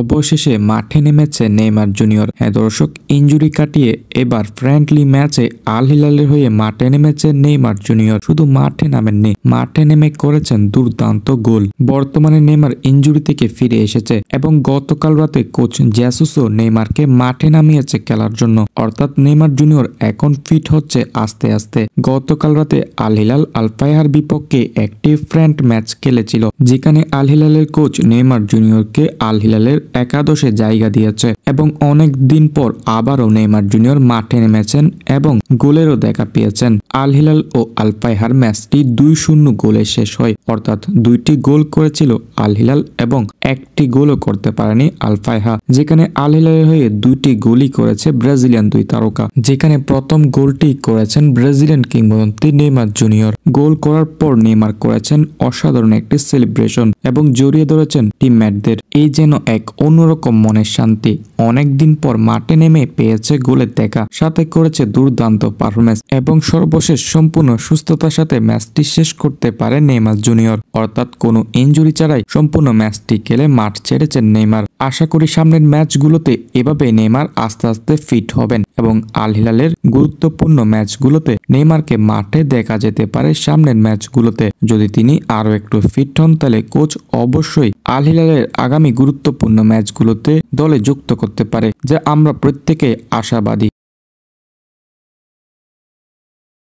অবশেষে মাঠে নেমেছে নেইমার জুনিয়র। হ্যাঁ দর্শক, ইনজুরি কাটিয়ে এবার ফ্রেন্ডলি ম্যাচে আল হিলালের হয়ে মাঠে নেমেছে নেইমার জুনিয়র। শুধু মাঠে নামেননি, মাঠে নেমে করেছেন দুর্দান্ত গোল। বর্তমানে নেইমার ইনজুরি থেকে ফিরে এসেছে এবং গতকাল রাতে কোচ জেসুসও নেইমারকে মাঠে নামিয়েছে খেলার জন্য। অর্থাৎ নেইমার জুনিয়র এখন ফিট হচ্ছে আস্তে আস্তে। গতকাল রাতে আল হিলাল আল ফাইহার বিপক্ষে একটি ফ্রেন্ড ম্যাচ খেলেছিল, যেখানে আল হিলালের কোচ নেইমার জুনিয়রকে আল হিলালের একাদশে জায়গা দিয়েছে এবং অনেক দিন পর আবারও নেইমার জুনিয়র মাঠে নেমেছেন এবং গোলেরও দেখা পেয়েছেন। আল হিলাল ও আল ফাইহার ম্যাচটি 2-0 গোলে শেষ হয়। অর্থাৎ দুইটি গোল করেছিল আল হিলাল এবং একটি গোলও করতে পারেনি আল ফাইহা, যেখানে আল হিলালের হয়ে দুইটি গোলই করেছে ব্রাজিলিয়ান দুই তারকা, যেখানে প্রথম গোলটি করেছেন ব্রাজিলিয়ান কিংবদন্তি নেইমার জুনিয়র। গোল করার পর নেইমার করেছেন অসাধারণ একটি সেলিব্রেশন এবং জড়িয়ে ধরেছেন টিমমেটদের। এই যেন এক অন্যরকম মনের শান্তি। অনেকদিন পর মাঠে নেমে পেয়েছে গোলের দেখা, সাথে করেছে দুর্দান্ত পারফরমেন্স এবং সর্বশেষ সম্পূর্ণ সুস্থতার সাথে ম্যাচটি শেষ করতে পারে নেইমার জুনিয়র। অর্থাৎ কোনো ইনজুরি ছাড়াই সম্পূর্ণ ম্যাচটি খেলে মাঠ ছেড়েছেন নেইমার। আশা করি সামনের ম্যাচগুলোতে এভাবে নেইমার আস্তে আস্তে ফিট হবেন এবং আল হিলালের গুরুত্বপূর্ণ ম্যাচগুলোতে নেইমারকে মাঠে দেখা যেতে পারে। সামনের ম্যাচগুলোতে যদি তিনি আরো একটু ফিট হন, তাহলে কোচ অবশ্যই আল হিলালের আগামী গুরুত্বপূর্ণ ম্যাচগুলোতে দলে যুক্ত করতে পারে, যা আমরা প্রত্যেকে আশাবাদী।